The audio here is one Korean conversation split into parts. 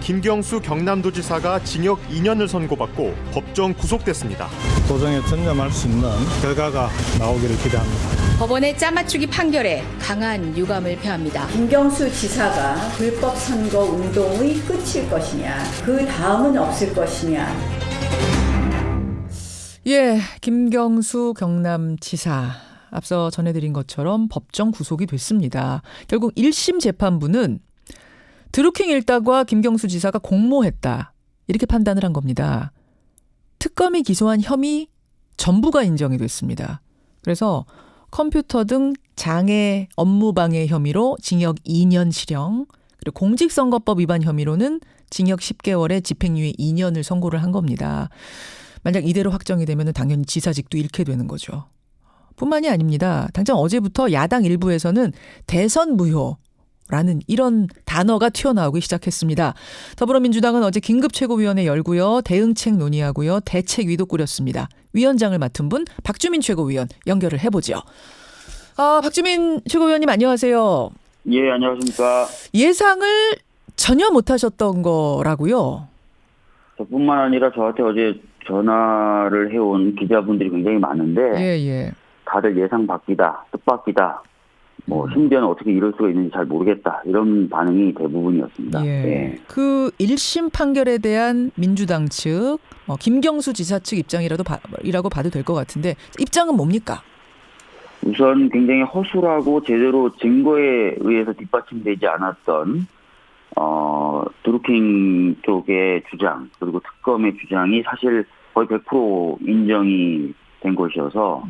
김경수 경남도지사가 징역 2년을 선고받고 법정 구속됐습니다. 도정에 전념할 수 있는 결과가 나오기를 기대합니다. 법원의 짜맞추기 판결에 강한 유감을 표합니다. 김경수 지사가 불법 선거 운동의 끝일 것이냐, 그 다음은 없을 것이냐. 예, 김경수 경남지사 앞서 전해드린 것처럼 법정 구속이 됐습니다. 결국 1심 재판부는 드루킹 일당과 김경수 지사가 공모했다 이렇게 판단을 한 겁니다. 특검이 기소한 혐의 전부가 인정이 됐습니다. 그래서 컴퓨터 등 장애 업무방해 혐의로 징역 2년 실형, 그리고 공직선거법 위반 혐의로는 징역 10개월에 집행유예 2년을 선고를 한 겁니다. 만약 이대로 확정이 되면 당연히 지사직도 잃게 되는 거죠. 뿐만이 아닙니다. 당장 어제부터 야당 일부에서는 대선 무효라는 이런 단어가 튀어나오기 시작했습니다. 더불어민주당은 어제 긴급 최고위원회 열고요. 대응책 논의하고요. 대책위도 꾸렸습니다. 위원장을 맡은 분 박주민 최고위원 연결을 해보죠. 박주민 최고위원님 안녕하세요. 예, 안녕하십니까. 예상을 전혀 못하셨던 거라고요? 저뿐만 아니라 저한테 어제 전화를 해온 기자분들이 굉장히 많은데 예. 다들 예상 밖이다, 뜻밖이다, 심지어는 어떻게 이럴 수가 있는지 잘 모르겠다 이런 반응이 대부분이었습니다. 예. 그 1심 판결에 대한 민주당 측, 김경수 지사 측 입장이라고 봐도 될 것 같은데 입장은 뭡니까? 우선 굉장히 허술하고 제대로 증거에 의해서 뒷받침되지 않았던 드루킹 쪽의 주장 그리고 특검의 주장이 사실 거의 100% 인정이 된 것이어서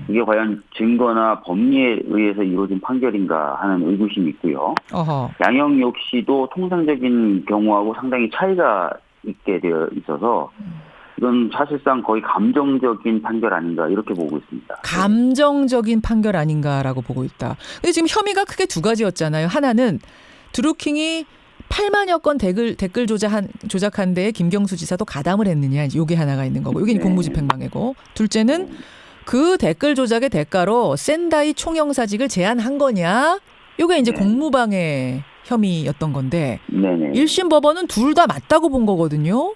이게 과연 증거나 법리에 의해서 이루어진 판결인가 하는 의구심이 있고요. 어허. 양형 역시도 통상적인 경우하고 상당히 차이가 있게 되어 있어서 이건 사실상 거의 감정적인 판결 아닌가 이렇게 보고 있습니다. 감정적인 판결 아닌가라고 보고 있다. 근데 지금 혐의가 크게 두 가지였잖아요. 하나는 드루킹이 8만여 건 댓글 조작한 데에 김경수 지사도 가담을 했느냐. 이게 하나가 있는 거고. 이게 공무집행방해고. 둘째는 그 댓글 조작의 대가로 샌다이 총영사직을 제안한 거냐. 이게 이제 공무방해 혐의였던 건데. 네네. 1심 법원은 둘 다 맞다고 본 거거든요.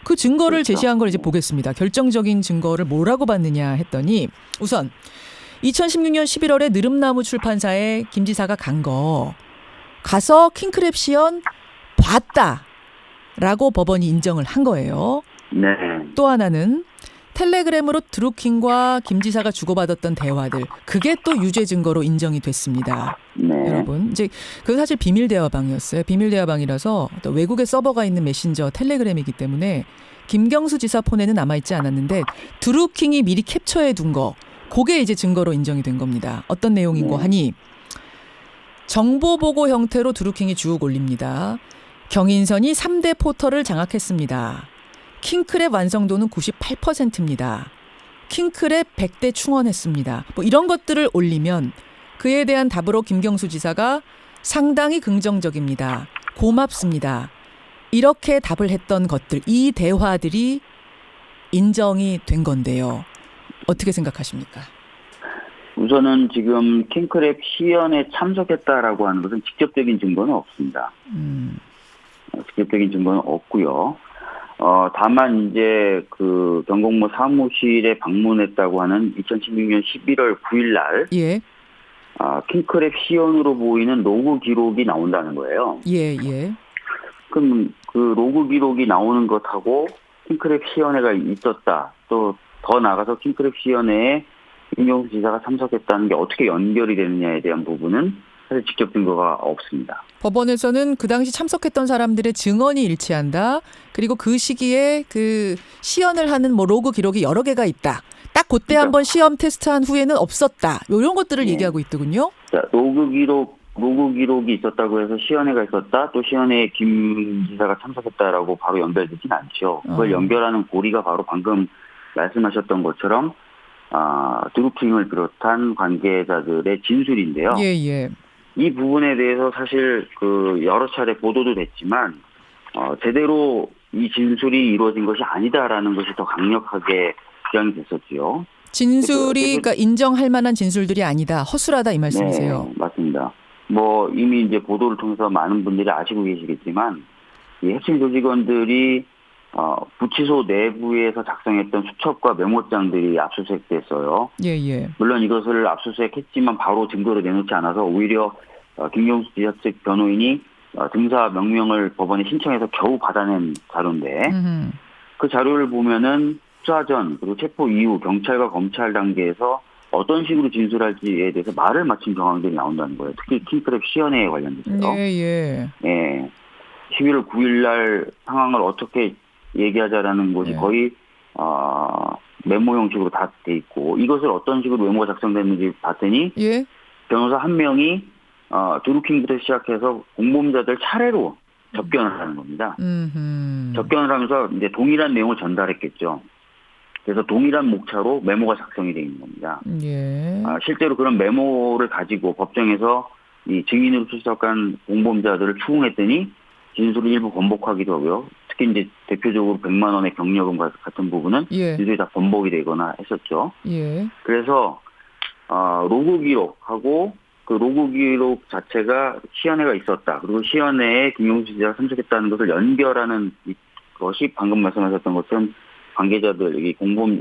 그 증거를 그렇죠. 제시한 걸 이제 보겠습니다. 결정적인 증거를 뭐라고 봤느냐 했더니 우선 2016년 11월에 느릅나무 출판사에 김 지사가 가서 킹크랩 시연 봤다라고 법원이 인정을 한 거예요. 네. 또 하나는 텔레그램으로 드루킹과 김 지사가 주고받았던 대화들 그게 또 유죄 증거로 인정이 됐습니다. 네. 여러분 이제 그건 사실 비밀 대화방이었어요. 비밀 대화방이라서 또 외국에 서버가 있는 메신저 텔레그램이기 때문에 김경수 지사 폰에는 남아있지 않았는데 드루킹이 미리 캡처해 둔 거 그게 이제 증거로 인정이 된 겁니다. 어떤 내용인고 하니 정보 보고 형태로 드루킹이 쭉 올립니다. 경인선이 3대 포털을 장악했습니다. 킹크랩 완성도는 98%입니다. 킹크랩 100대 충원했습니다. 이런 것들을 올리면 그에 대한 답으로 김경수 지사가 상당히 긍정적입니다. 고맙습니다. 이렇게 답을 했던 것들, 이 대화들이 인정이 된 건데요. 어떻게 생각하십니까? 우선은 지금 킹크랩 시연에 참석했다라고 하는 것은 직접적인 증거는 없습니다. 직접적인 증거는 없고요. 다만 이제 그 경공모 사무실에 방문했다고 하는 2016년 11월 9일 날 킹크랩 시연으로 보이는 로그 기록이 나온다는 거예요. 예. 그럼 그 로그 기록이 나오는 것하고 킹크랩 시연회가 있었다. 또 더 나아가서 킹크랩 시연회에 김경수 지사가 참석했다는 게 어떻게 연결이 되느냐에 대한 부분은 사실 직접 증거가 없습니다. 법원에서는 그 당시 참석했던 사람들의 증언이 일치한다. 그리고 그 시기에 그 시연을 하는 로그 기록이 여러 개가 있다. 딱 그때 한번 시험 테스트한 후에는 없었다. 이런 것들을 얘기하고 있더군요. 자, 로그 기록이 있었다고 해서 시연회가 있었다. 또 시연회에 김 지사가 참석했다라고 바로 연결되진 않죠. 그걸 연결하는 고리가 바로 방금 말씀하셨던 것처럼 드루킹을 비롯한 관계자들의 진술인데요. 예. 이 부분에 대해서 사실 그 여러 차례 보도도 됐지만 제대로 이 진술이 이루어진 것이 아니다라는 것이 더 강력하게 주장이 됐었죠. 진술이 그러니까 인정할 만한 진술들이 아니다. 허술하다 이 말씀이세요. 네, 맞습니다. 이미 이제 보도를 통해서 많은 분들이 아시고 계시겠지만 이 핵심 조직원들이 구치소 내부에서 작성했던 수첩과 메모장들이 압수수색됐어요. 예, 예. 물론 이것을 압수수색했지만 바로 증거로 내놓지 않아서 오히려 김경수 지사 측 변호인이 등사 명령을 법원에 신청해서 겨우 받아낸 자료인데 그 자료를 보면은 수사 전 그리고 체포 이후 경찰과 검찰 단계에서 어떤 식으로 진술할지에 대해서 말을 맞춘 정황들이 나온다는 거예요. 특히 킹크랩 시연회에 관련돼서요. 예, 예. 예. 11월 9일 날 상황을 어떻게 얘기하자라는 것이 예. 거의 메모 형식으로 다 돼 있고 이것을 어떤 식으로 메모가 작성됐는지 봤더니 예. 변호사 한 명이 드루킹부터 시작해서 공범자들 차례로 접견을 하는 겁니다. 접견을 하면서 이제 동일한 내용을 전달했겠죠. 그래서 동일한 목차로 메모가 작성이 되어 있는 겁니다. 예. 실제로 그런 메모를 가지고 법정에서 이 증인으로 출석한 공범자들을 추궁했더니 진술을 일부 번복하기도 하고요. 특히 이제 대표적으로 100만 원의 경력금 같은 부분은 예. 진술이 다 번복이 되거나 했었죠. 예. 그래서 로그 기록하고 그 로그 기록 자체가 시연회가 있었다. 그리고 시연회에 김경수 지사가 참석했다는 것을 연결하는 것이 방금 말씀하셨던 것은 관계자들 여기 공범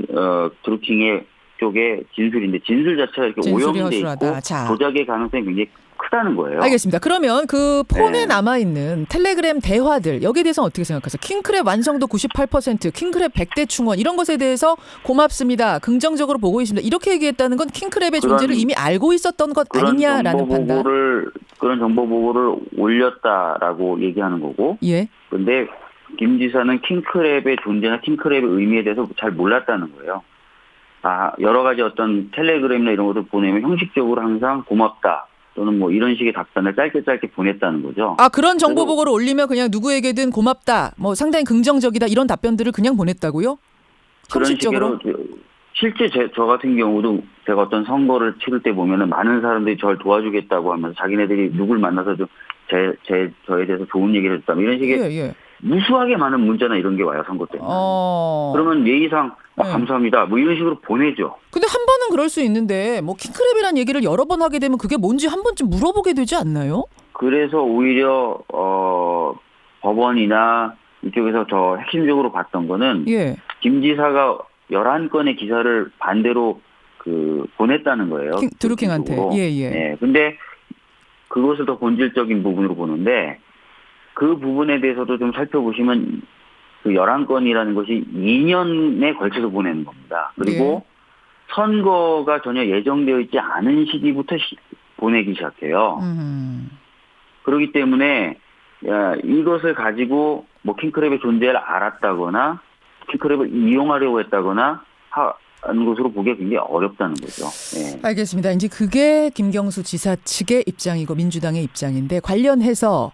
드루킹의 쪽의 진술인데 진술 자체가 이렇게 진술이 오염돼 허술하다. 있고 자. 조작의 가능성이 굉장히 크다는 거예요. 알겠습니다. 그러면 그 폰에 네. 남아있는 텔레그램 대화들 여기에 대해서 어떻게 생각하세요? 킹크랩 완성도 98%, 킹크랩 100대 충원 이런 것에 대해서 고맙습니다. 긍정적으로 보고 있습니다. 이렇게 얘기했다는 건 킹크랩의 존재를 이미 알고 있었던 것 아니냐라는 판단. 그런 정보 보고를 올렸다라고 얘기하는 거고. 예. 근데 김 지사는 킹크랩의 존재나 킹크랩의 의미에 대해서 잘 몰랐다는 거예요. 여러 가지 어떤 텔레그램이나 이런 것들 보내면 형식적으로 항상 고맙다. 또는 뭐 이런 식의 답변을 짧게 보냈다는 거죠. 그런 정보 보고를 올리면 그냥 누구에게든 고맙다. 뭐 상당히 긍정적이다. 이런 답변들을 그냥 보냈다고요? 그런 형식적으로? 식으로 실제 저 같은 경우도 제가 어떤 선거를 치를 때 보면은 많은 사람들이 저를 도와주겠다고 하면서 자기네들이 누굴 만나서 좀 저에 대해서 좋은 얘기를 했다. 이런 식의 예. 무수하게 많은 문자나 이런 게 와요, 선거 때문에. 그러면 예의상 감사합니다. 뭐 이런 식으로 보내죠. 근데 한 번은 그럴 수 있는데 뭐 킹크랩이라는 얘기를 여러 번 하게 되면 그게 뭔지 한 번쯤 물어보게 되지 않나요? 그래서 오히려 법원이나 이쪽에서 저 핵심적으로 봤던 거는 예. 김 지사가 11건의 기사를 반대로 보냈다는 거예요. 드루킹한테. 예. 네, 근데 그것을 더 본질적인 부분으로 보는데 그 부분에 대해서도 좀 살펴보시면 그 11건이라는 것이 2년에 걸쳐서 보내는 겁니다. 그리고 선거가 전혀 예정되어 있지 않은 시기부터 보내기 시작해요. 그렇기 때문에 이것을 가지고 뭐 킹크랩의 존재를 알았다거나 킹크랩을 이용하려고 했다거나 하는 것으로 보기가 굉장히 어렵다는 거죠. 네. 알겠습니다. 이제 그게 김경수 지사 측의 입장이고 민주당의 입장인데 관련해서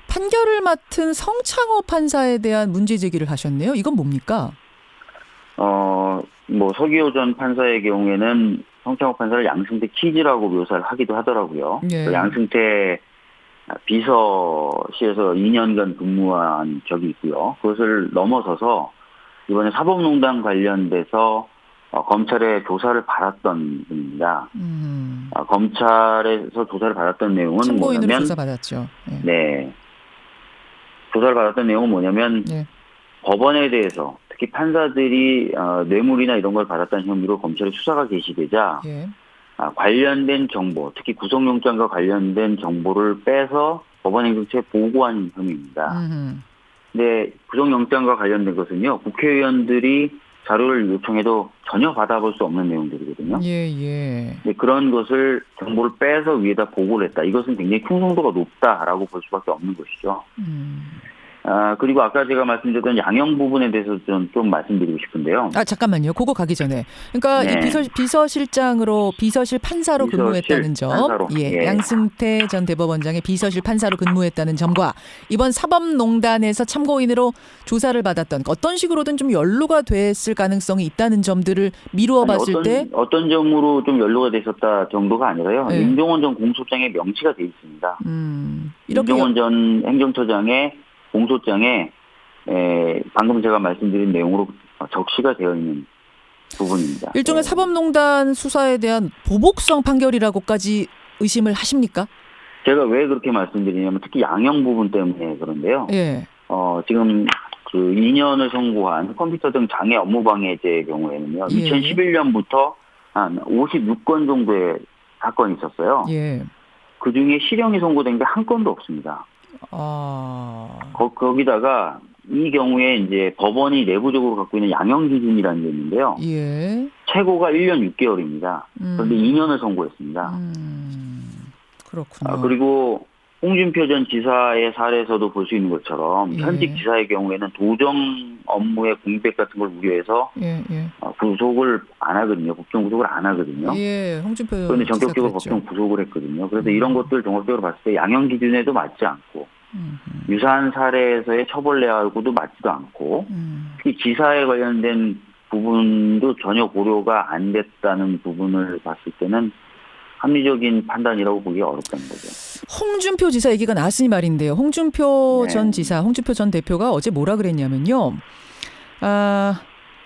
판결을 맡은 성창호 판사에 대한 문제 제기를 하셨네요. 이건 뭡니까? 뭐 서기호 전 판사의 경우에는 성창호 판사를 양승태 키즈라고 묘사를 하기도 하더라고요. 예. 그 양승태 비서실에서 2년간 근무한 적이 있고요. 그것을 넘어서서 이번에 사법농단 관련돼서 검찰의 조사를 받았던 분입니다. 검찰에서 조사를 받았던 내용은 참고인으로 뭐냐면 조사받았죠. 예. 네. 조사를 받았던 내용은 뭐냐면 법원에 대해서 특히 판사들이 뇌물이나 이런 걸 받았다는 혐의로 검찰에 수사가 개시되자 관련된 정보, 특히 구속영장과 관련된 정보를 빼서 법원행정처에 보고한 혐의입니다. 근데 구속영장과 관련된 것은요, 국회의원들이 자료를 요청해도 전혀 받아볼 수 없는 내용들이거든요. 근데 그런 것을 정보를 빼서 위에다 보고를 했다. 이것은 굉장히 충성도가 높다라고 볼 수밖에 없는 것이죠. 그리고 아까 제가 말씀드렸던 양형 부분에 대해서 좀 말씀드리고 싶은데요. 잠깐만요. 그거 가기 전에. 그러니까 이 비서실장으로 비서실 판사로 근무했다는 점. 판사로. 예. 양승태 전 대법원장의 비서실 판사로 근무했다는 점과 이번 사법농단에서 참고인으로 조사를 받았던 어떤 식으로든 좀 연루가 됐을 가능성이 있다는 점들을 미루어 봤을 때 어떤 점으로 좀 연루가 됐었다 정도가 아니라요. 임종원 전 공소장에 명시가 돼 있습니다. 임종원 전 행정처장의 공소장에 방금 제가 말씀드린 내용으로 적시가 되어 있는 부분입니다. 일종의 사법농단 수사에 대한 보복성 판결이라고까지 의심을 하십니까? 제가 왜 그렇게 말씀드리냐면 특히 양형 부분 때문에 그런데요. 지금 그 2년을 선고한 컴퓨터 등 장애 업무 방해죄의 경우에는요. 예. 2011년부터 한 56건 정도의 사건이 있었어요. 예. 그 중에 실형이 선고된 게 한 건도 없습니다. 거기다가 이 경우에 이제 법원이 내부적으로 갖고 있는 양형 기준이라는 게 있는데요. 예. 최고가 1년 6개월입니다. 그런데 2년을 선고했습니다. 그렇군요. 그리고 홍준표 전 지사의 사례에서도 볼 수 있는 것처럼 예. 현직 지사의 경우에는 도정 업무의 공백 같은 걸 우려해서 예. 구속을 안 하거든요. 법정 구속을 안 하거든요. 예. 홍준표 그런데 전격적으로 지사 법정 구속을 했거든요. 그래서 이런 것들 종합적으로 봤을 때 양형 기준에도 맞지 않고 유사한 사례에서의 처벌 내하고도 맞지도 않고 특히 지사에 관련된 부분도 전혀 고려가 안 됐다는 부분을 봤을 때는 합리적인 판단이라고 보기 어렵다는 거죠. 홍준표 지사 얘기가 나왔으니 말인데요. 홍준표 네. 전 지사, 홍준표 전 대표가 어제 뭐라 그랬냐면요.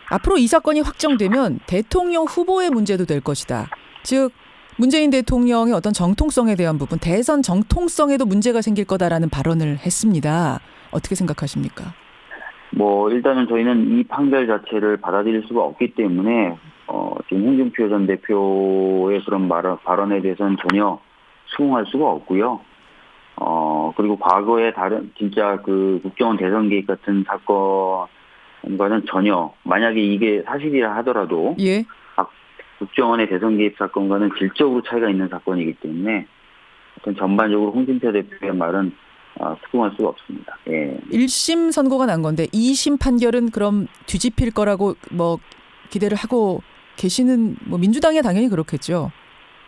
앞으로 이 사건이 확정되면 대통령 후보의 문제도 될 것이다. 즉 문재인 대통령의 어떤 정통성에 대한 부분, 대선 정통성에도 문제가 생길 거다라는 발언을 했습니다. 어떻게 생각하십니까? 일단은 저희는 이 판결 자체를 받아들일 수가 없기 때문에 지금 홍준표 전 대표의 그런 발언에 대해서는 전혀 수긍할 수가 없고요. 그리고 과거에 다른 진짜 그 국정원 대선 개입 같은 사건과는 전혀 만약에 이게 사실이라 하더라도 예. 국정원의 대선 개입 사건과는 질적으로 차이가 있는 사건이기 때문에 어떤 전반적으로 홍준표 대표의 말은 수긍할 수가 없습니다. 예. 1심 선고가 난 건데 2심 판결은 그럼 뒤집힐 거라고 기대를 하고 계시는 민주당이 당연히 그렇겠죠.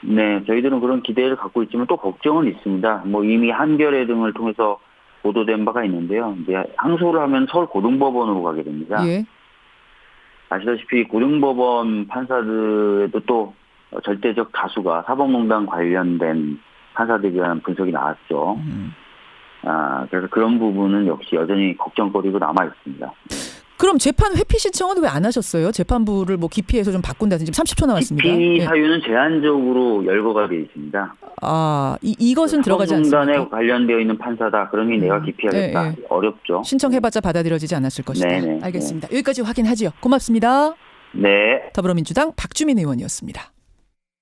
네, 저희들은 그런 기대를 갖고 있지만 또 걱정은 있습니다. 이미 한겨레 등을 통해서 보도된 바가 있는데요. 이제 항소를 하면 서울 고등법원으로 가게 됩니다. 예. 아시다시피 고등법원 판사들도 또 절대적 다수가 사법농단 관련된 판사들이라는 분석이 나왔죠. 그래서 그런 부분은 역시 여전히 걱정거리로 남아 있습니다. 그럼 재판 회피 신청은 왜 안 하셨어요? 재판부를 기피해서 좀 바꾼다든지. 30초 남았습니다. 회피 예. 사유는 제한적으로 열거가 되어 있습니다. 이것은 들어가지 않습니까? 사법농단에 관련되어 있는 판사다. 그러니 내가 기피하겠다. 예. 어렵죠. 신청해봤자 받아들여지지 않았을 것이다. 네네. 알겠습니다. 여기까지 확인하지요. 고맙습니다. 네. 더불어민주당 박주민 의원이었습니다.